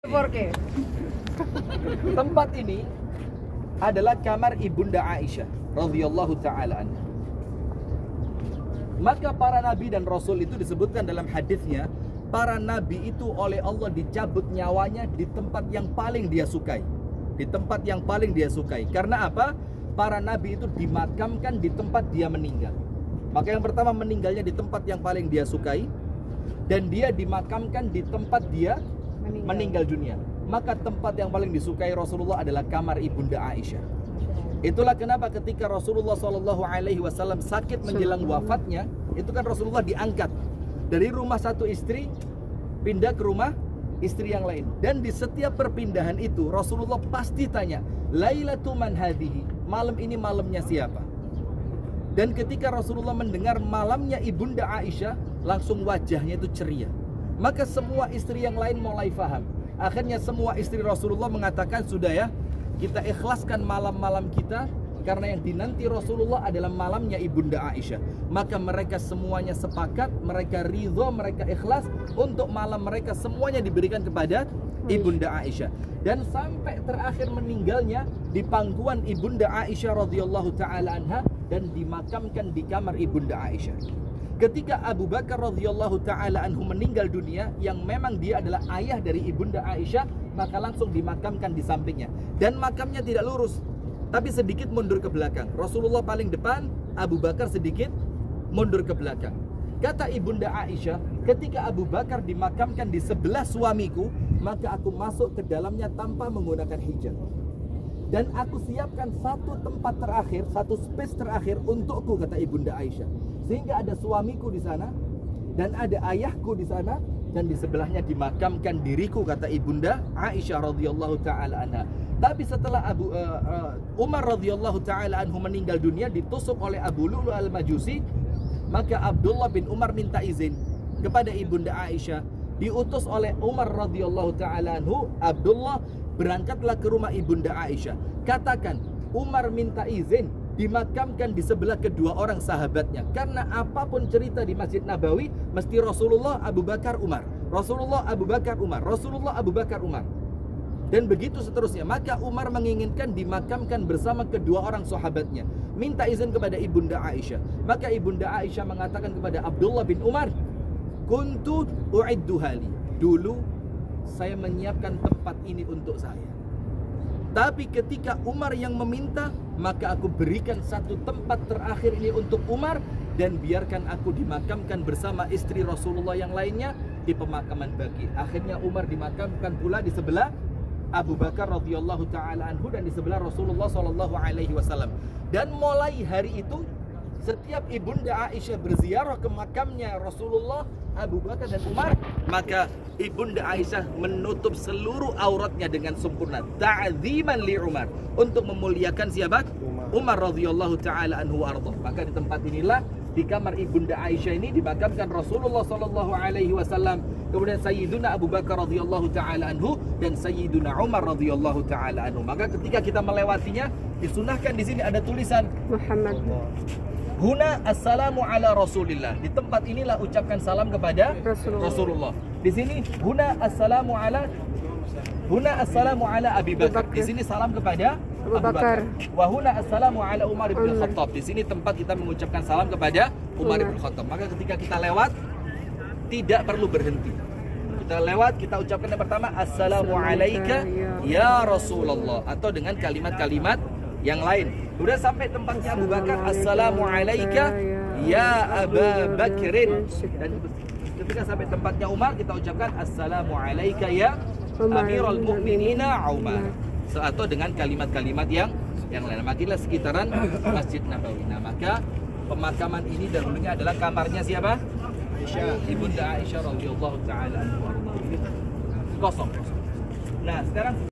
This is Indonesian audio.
4K. Tempat ini adalah kamar Ibunda Aisyah radhiyallahu taala anha. Maka para nabi dan rasul itu disebutkan dalam hadisnya, para nabi itu oleh Allah dicabut nyawanya di tempat yang paling dia sukai. Di tempat yang paling dia sukai. Karena apa? Para nabi itu dimakamkan di tempat dia meninggal. Maka yang pertama, meninggalnya di tempat yang paling dia sukai, dan dia dimakamkan di tempat dia meninggal dunia. Maka tempat yang paling disukai Rasulullah adalah kamar Ibunda Aisyah. Itulah kenapa ketika Rasulullah SAW sakit menjelang wafatnya, itu kan Rasulullah diangkat dari rumah satu istri pindah ke rumah istri yang lain. Dan di setiap perpindahan itu Rasulullah pasti tanya, Lailatu man hadhihi, malam ini malamnya siapa? Dan ketika Rasulullah mendengar malamnya Ibunda Aisyah, langsung wajahnya itu ceria. Maka semua istri yang lain mulai faham. Akhirnya semua istri Rasulullah mengatakan, sudah ya, kita ikhlaskan malam-malam kita, karena yang dinanti Rasulullah adalah malamnya Ibunda Aisyah. Maka mereka semuanya sepakat, mereka ridho, mereka ikhlas untuk malam mereka semuanya diberikan kepada Ibunda Aisyah. Dan sampai terakhir meninggalnya di pangkuan Ibunda Aisyah radhiyallahu taala anha, dan dimakamkan di kamar Ibunda Aisyah. Ketika Abu Bakar radhiyallahu taala anhu meninggal dunia, yang memang dia adalah ayah dari Ibunda Aisyah, maka langsung dimakamkan di sampingnya. Dan makamnya tidak lurus, tapi sedikit mundur ke belakang. Rasulullah paling depan, Abu Bakar sedikit mundur ke belakang. Kata Ibunda Aisyah, ketika Abu Bakar dimakamkan di sebelah suamiku, maka aku masuk ke dalamnya tanpa menggunakan hijab. Dan aku siapkan satu tempat terakhir, satu space terakhir untukku, kata Ibunda Aisyah. Sehingga ada suamiku di sana, dan ada ayahku di sana, dan di sebelahnya dimakamkan diriku, kata Ibunda Aisyah radhiyallahu taala anha. Tapi setelah Umar radhiyallahu taala anhu meninggal dunia, ditusuk oleh Abu Lu'lu' al-Majusi, maka Abdullah bin Umar minta izin kepada Ibunda Aisyah. Diutus oleh Umar radhiyallahu taala anhu, Abdullah, berangkatlah ke rumah Ibunda Aisyah. Katakan, Umar minta izin dimakamkan di sebelah kedua orang sahabatnya. Karena apapun cerita di Masjid Nabawi, mesti Rasulullah, Abu Bakar, Umar. Rasulullah, Abu Bakar, Umar. Rasulullah, Abu Bakar, Umar. Dan begitu seterusnya. Maka Umar menginginkan dimakamkan bersama kedua orang sahabatnya. Minta izin kepada Ibunda Aisyah. Maka Ibunda Aisyah mengatakan kepada Abdullah bin Umar, Kuntu u'iddu hali. Dulu saya menyiapkan tempat ini untuk saya. Tapi ketika Umar yang meminta, maka aku berikan satu tempat terakhir ini untuk Umar, dan biarkan aku dimakamkan bersama istri Rasulullah yang lainnya di pemakaman baqi. Akhirnya Umar dimakamkan pula di sebelah Abu Bakar radhiyallahu taala anhu, dan di sebelah Rasulullah sallallahu alaihi wasallam. Dan mulai hari itu, setiap Ibunda Aisyah berziarah ke makamnya Rasulullah, Abu Bakar dan Umar, maka Ibunda Aisyah menutup seluruh auratnya dengan sempurna, ta'ziman li Umar, untuk memuliakan siapa? Umar radhiyallahu taala anhu warḍah. Maka di tempat inilah, di kamar Ibunda Aisyah ini, dimakamkan Rasulullah sallallahu alaihi wasallam, kemudian Sayyiduna Abu Bakar radhiyallahu taala anhu, dan Sayyiduna Umar radhiyallahu taala anhu. Maka ketika kita melewatinya, disunahkan di sini ada tulisan Muhammad. Huna assalamu ala Rasulillah. Di tempat inilah ucapkan salam kepada Rasulullah. Di sini huna assalamu ala Abi Bakar. Di sini salam kepada Abu Bakar. Wa huna assalamu ala Umar bin Khattab. Di sini tempat kita mengucapkan salam kepada Umar bin Khattab. Maka ketika kita lewat, tidak perlu berhenti. Kita lewat, kita ucapkan yang pertama, assalamu alaika ya Rasulullah, atau dengan kalimat-kalimat yang lain. Sudah sampai tempatnya Abu Bakar, assalamu alaika ya Aba Bakrin. Dan ketika sampai tempatnya Umar, kita ucapkan assalamu alaika ya Amirul Mu'minina Umar, atau dengan kalimat-kalimat yang lain. Makilah sekitaran Masjid Nabawi. Nah, maka pemakaman ini dahulunya adalah kamarnya siapa? Aisyah, Ibunda Aisyah radhiyallahu taala anha. Kosong. Nah, sekarang